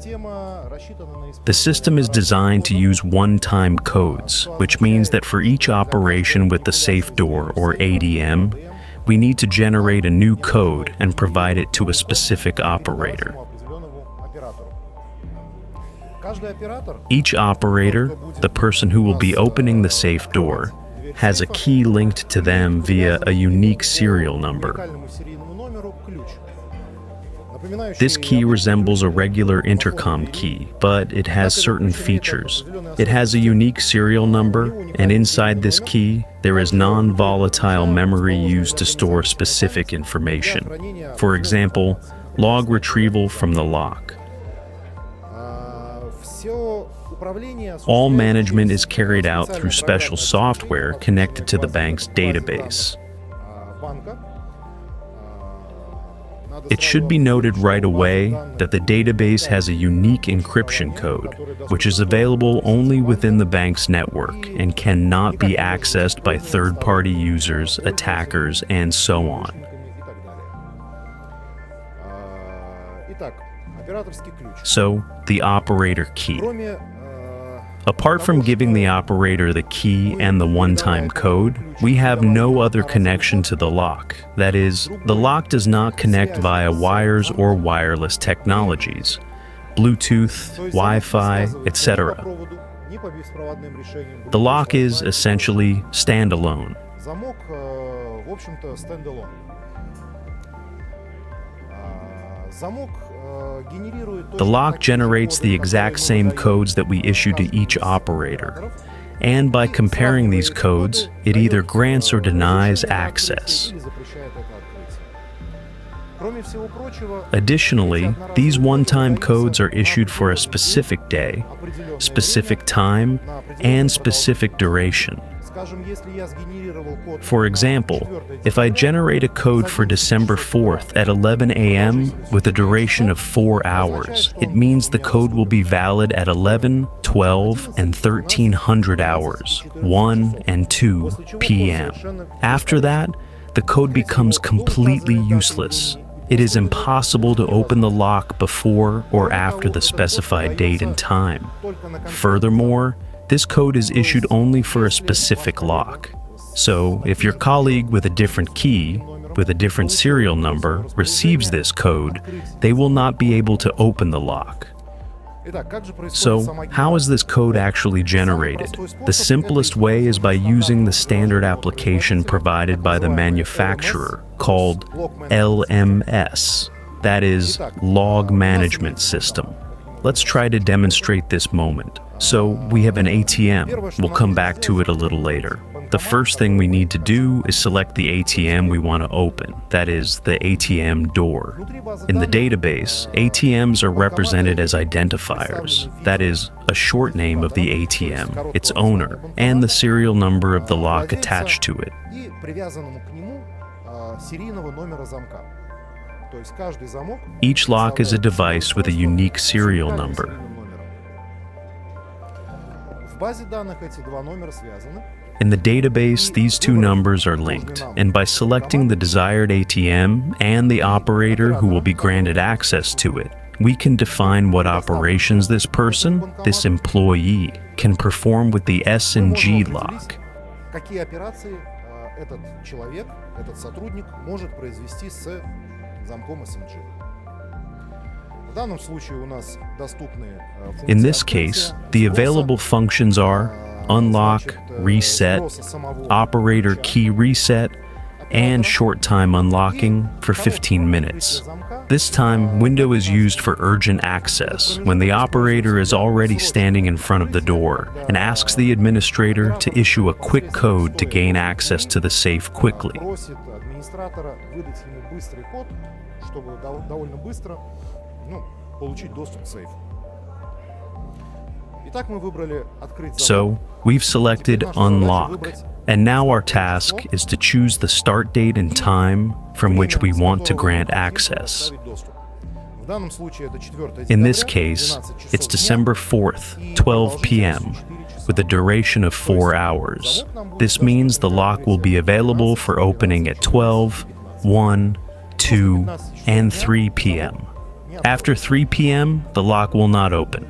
The system is designed to use one-time codes, which means that for each operation with the safe door or ATM, we need to generate a new code and provide it to a specific operator. Each operator, the person who will be opening the safe door, has a key linked to them via a unique serial number. This key resembles a regular intercom key, but it has certain features. It has a unique serial number, and inside this key, there is non-volatile memory used to store specific information. For example, log retrieval from the lock. All management is carried out through special software connected to the bank's database. It should be noted right away that the database has a unique encryption code, which is available only within the bank's network and cannot be accessed by third-party users, attackers, and so on. So, the operator key. Apart from giving the operator the key and the one-time code, we have no other connection to the lock. That is, the lock does not connect via wires or wireless technologies, Bluetooth, Wi-Fi, etc. The lock is essentially standalone. The lock generates the exact same codes that we issue to each operator, and by comparing these codes, it either grants or denies access. Additionally, these one-time codes are issued for a specific day, specific time, and specific duration. For example, if I generate a code for December 4th at 11 a.m. with a duration of 4 hours, it means the code will be valid at 11, 12, and 1300 hours, 1 and 2 p.m. After that, the code becomes completely useless. It is impossible to open the lock before or after the specified date and time. Furthermore, this code is issued only for a specific lock. So, if your colleague with a different key, with a different serial number, receives this code, they will not be able to open the lock. So, how is this code actually generated? The simplest way is by using the standard application provided by the manufacturer called LMS, that is, Log Management System. Let's try to demonstrate this moment. So, we have an ATM. We'll come back to it a little later. The first thing we need to do is select the ATM we want to open, that is, the ATM door. In the database, ATMs are represented as identifiers, that is, a short name of the ATM, its owner, and the serial number of the lock attached to it. Each lock is a device with a unique serial number. In the database, these two numbers are linked, and by selecting the desired ATM and the operator who will be granted access to it, we can define what operations this person, this employee, can perform with the S&G lock. In this case, the available functions are unlock, reset, operator key reset, and short time unlocking for 15 minutes. This time, window is used for urgent access when the operator is already standing in front of the door and asks the administrator to issue a quick code to gain access to the safe quickly. So, we've selected Unlock, and now our task is to choose the start date and time from which we want to grant access. In this case, it's December 4th, 12 p.m., with a duration of 4 hours. This means the lock will be available for opening at 12, 1, 2, and 3 p.m. After 3 p.m., the lock will not open.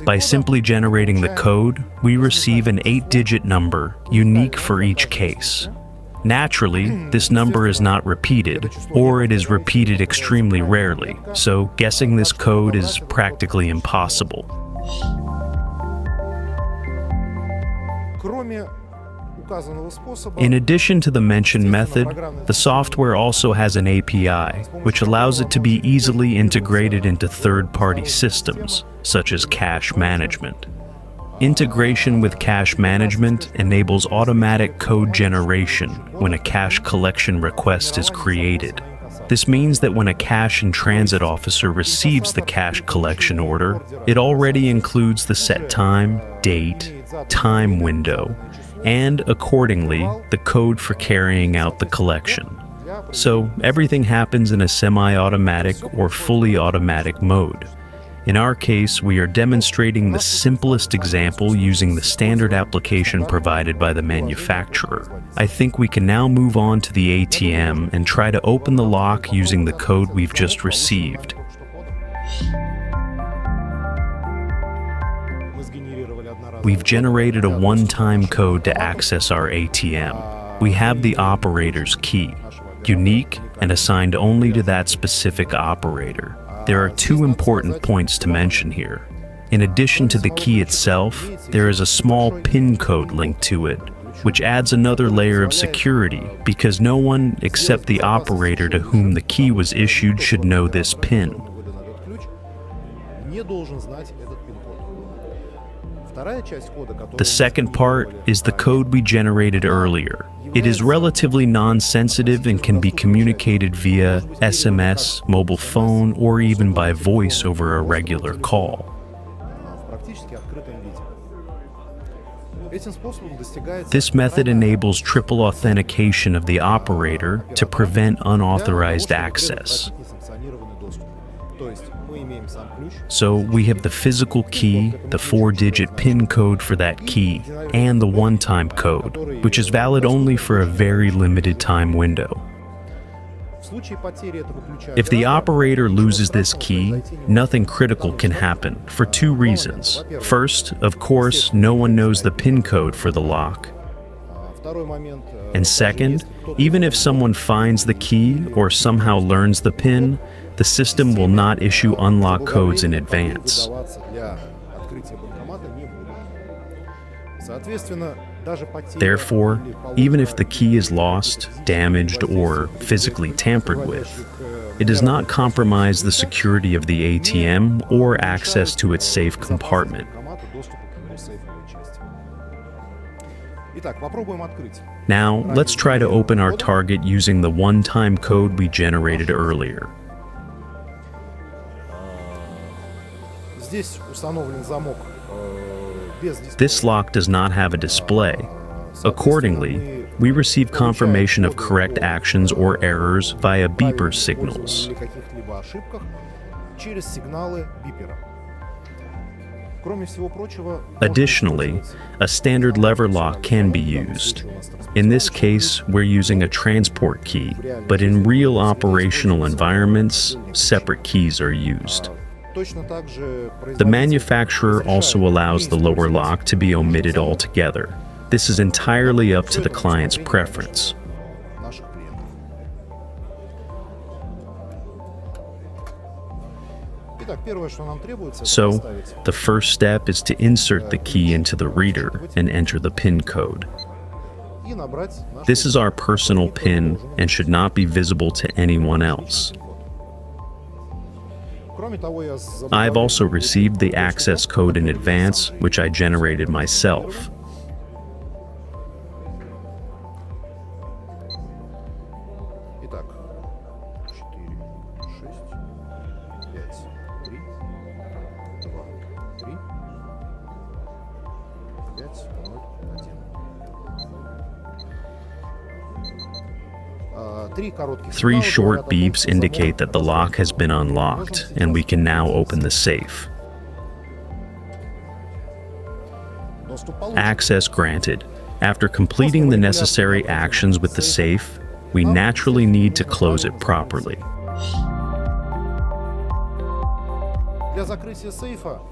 By simply generating the code, we receive an 8-digit number, unique for each case. Naturally, this number is not repeated, or it is repeated extremely rarely, so guessing this code is practically impossible. In addition to the mentioned method, the software also has an API, which allows it to be easily integrated into third-party systems, such as cache management. Integration with cache management enables automatic code generation when a cache collection request is created. This means that when a cache in transit officer receives the cache collection order, it already includes the set time, date, time window, and, accordingly, the code for carrying out the collection. So, everything happens in a semi-automatic or fully automatic mode. In our case, we are demonstrating the simplest example using the standard application provided by the manufacturer. I think we can now move on to the ATM and try to open the lock using the code we've just received. We've generated a one-time code to access our ATM. We have the operator's key, unique and assigned only to that specific operator. There are 2 important points to mention here. In addition to the key itself, there is a small PIN code linked to it, which adds another layer of security because no one except the operator to whom the key was issued should know this PIN. The second part is the code we generated earlier. It is relatively non-sensitive and can be communicated via SMS, mobile phone, or even by voice over a regular call. This method enables triple authentication of the operator to prevent unauthorized access. So we have the physical key, the 4-digit PIN code for that key, and the one-time code, which is valid only for a very limited time window. If the operator loses this key, nothing critical can happen for 2 reasons. First, of course, no one knows the PIN code for the lock. And second, even if someone finds the key or somehow learns the PIN, the system will not issue unlock codes in advance. Therefore, even if the key is lost, damaged, or physically tampered with, it does not compromise the security of the ATM or access to its safe compartment. Now, let's try to open our target using the one-time code we generated earlier. This lock does not have a display. Accordingly, we receive confirmation of correct actions or errors via beeper signals. Additionally, a standard lever lock can be used. In this case, we're using a transport key, but in real operational environments, separate keys are used. The manufacturer also allows the lower lock to be omitted altogether. This is entirely up to the client's preference. So, the first step is to insert the key into the reader and enter the PIN code. This is our personal PIN and should not be visible to anyone else. I've also received the access code in advance, which I generated myself. Three short beeps indicate that the lock has been unlocked, and we can now open the safe. Access granted. After completing the necessary actions with the safe, we naturally need to close it properly.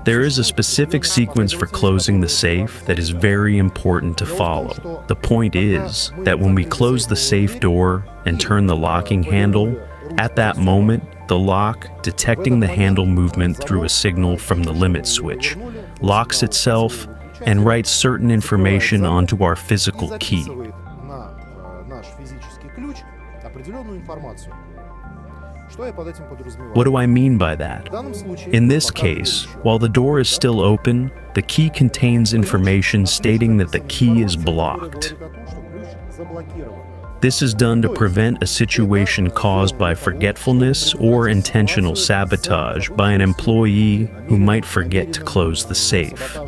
There is a specific sequence for closing the safe that is very important to follow. The point is that when we close the safe door and turn the locking handle, at that moment, the lock, detecting the handle movement through a signal from the limit switch, locks itself and writes certain information onto our physical key. What do I mean by that? In this case, while the door is still open, the key contains information stating that the key is blocked. This is done to prevent a situation caused by forgetfulness or intentional sabotage by an employee who might forget to close the safe.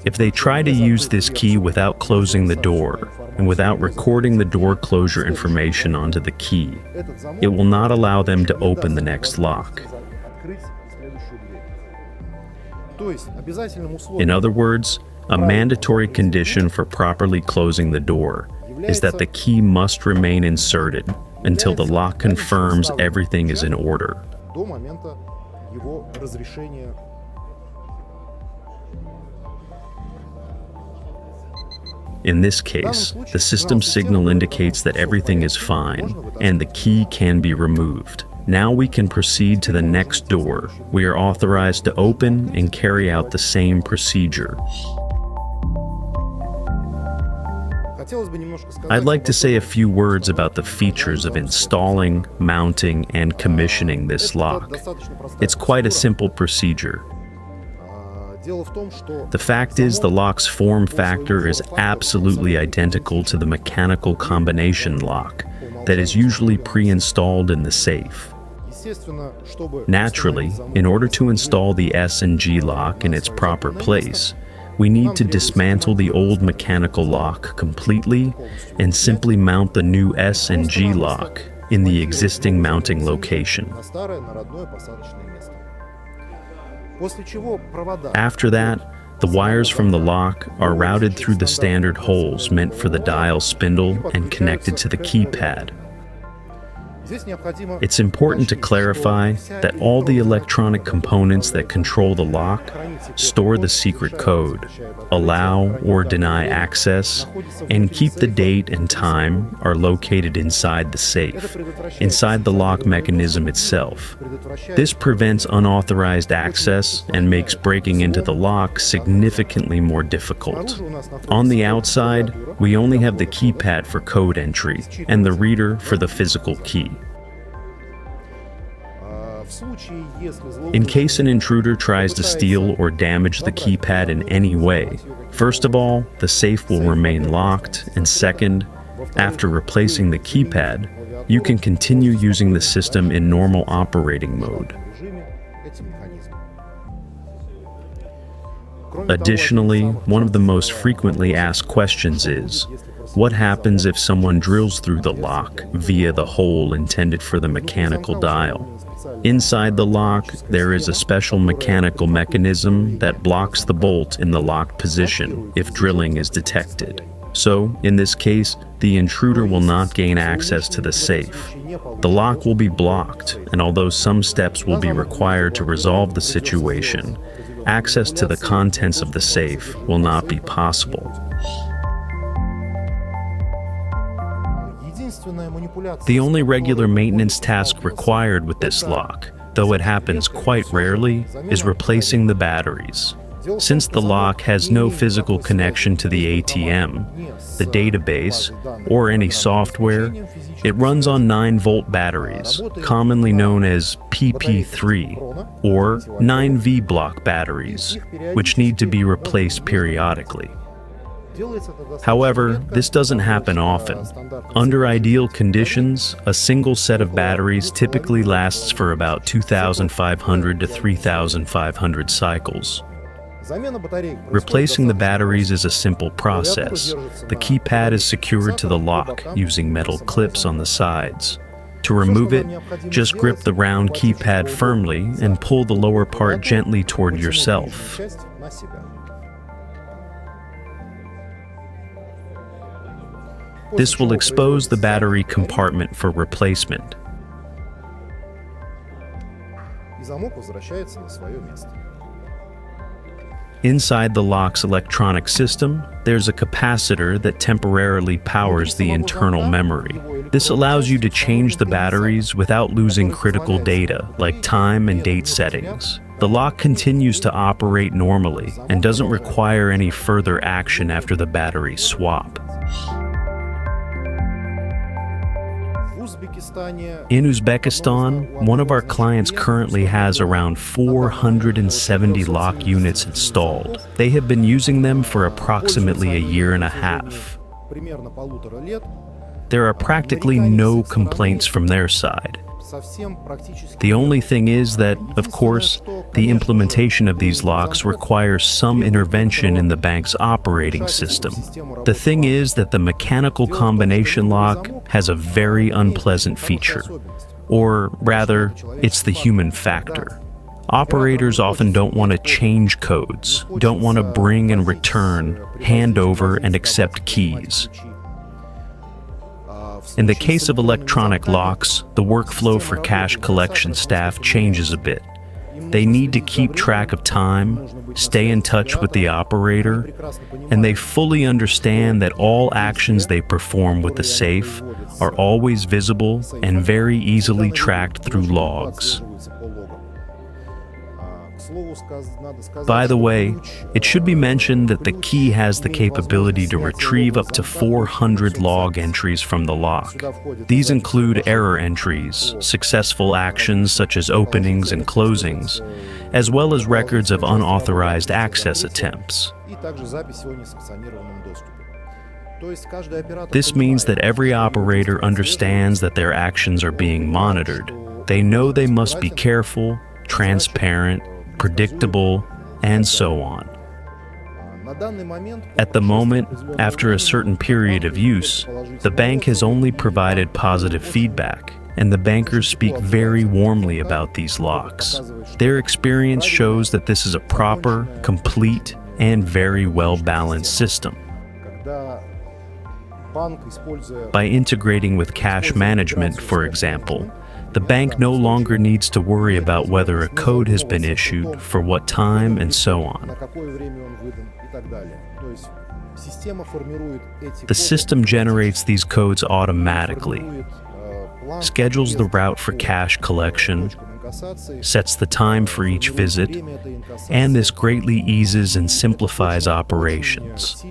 If they try to use this key without closing the door and without recording the door closure information onto the key, it will not allow them to open the next lock. In other words, a mandatory condition for properly closing the door is that the key must remain inserted until the lock confirms everything is in order. In this case, the system signal indicates that everything is fine and the key can be removed. Now we can proceed to the next door. We are authorized to open and carry out the same procedure. I'd like to say a few words about the features of installing, mounting, and commissioning this lock. It's quite a simple procedure. The fact is, the lock's form factor is absolutely identical to the mechanical combination lock that is usually pre-installed in the safe. Naturally, in order to install the S and G lock in its proper place, we need to dismantle the old mechanical lock completely and simply mount the new S and G lock in the existing mounting location. After that, the wires from the lock are routed through the standard holes meant for the dial spindle and connected to the keypad. It's important to clarify that all the electronic components that control the lock, store the secret code, allow or deny access, and keep the date and time are located inside the safe, inside the lock mechanism itself. This prevents unauthorized access and makes breaking into the lock significantly more difficult. On the outside, we only have the keypad for code entry and the reader for the physical key. In case an intruder tries to steal or damage the keypad in any way, first of all, the safe will remain locked, and second, after replacing the keypad, you can continue using the system in normal operating mode. Additionally, one of the most frequently asked questions is, what happens if someone drills through the lock via the hole intended for the mechanical dial? Inside the lock, there is a special mechanical mechanism that blocks the bolt in the locked position if drilling is detected. So, in this case, the intruder will not gain access to the safe. The lock will be blocked, and although some steps will be required to resolve the situation, access to the contents of the safe will not be possible. The only regular maintenance task required with this lock, though it happens quite rarely, is replacing the batteries. Since the lock has no physical connection to the ATM, the database, or any software, it runs on 9-volt batteries, commonly known as PP3 or 9V block batteries, which need to be replaced periodically. However, this doesn't happen often. Under ideal conditions, a single set of batteries typically lasts for about 2,500 to 3,500 cycles. Replacing the batteries is a simple process. The keypad is secured to the lock using metal clips on the sides. To remove it, just grip the round keypad firmly and pull the lower part gently toward yourself. This will expose the battery compartment for replacement. Inside the lock's electronic system, there's a capacitor that temporarily powers the internal memory. This allows you to change the batteries without losing critical data, like time and date settings. The lock continues to operate normally and doesn't require any further action after the battery swap. In Uzbekistan, one of our clients currently has around 470 lock units installed. They have been using them for approximately a year and a half. There are practically no complaints from their side. The only thing is that, of course, the implementation of these locks requires some intervention in the bank's operating system. The thing is that the mechanical combination lock has a very unpleasant feature. Or rather, it's the human factor. Operators often don't want to change codes, don't want to bring and return, hand over and accept keys. In the case of electronic locks, the workflow for cash collection staff changes a bit. They need to keep track of time, stay in touch with the operator, and they fully understand that all actions they perform with the safe are always visible and very easily tracked through logs. By the way, it should be mentioned that the key has the capability to retrieve up to 400 log entries from the lock. These include error entries, successful actions such as openings and closings, as well as records of unauthorized access attempts. This means that every operator understands that their actions are being monitored. They know they must be careful, transparent, predictable, and so on. At the moment, after a certain period of use, the bank has only provided positive feedback, and the bankers speak very warmly about these locks. Their experience shows that this is a proper, complete, and very well-balanced system. By integrating with cash management, for example, the bank no longer needs to worry about whether a code has been issued, for what time, and so on. The system generates these codes automatically, schedules the route for cash collection, sets the time for each visit, and this greatly eases and simplifies operations.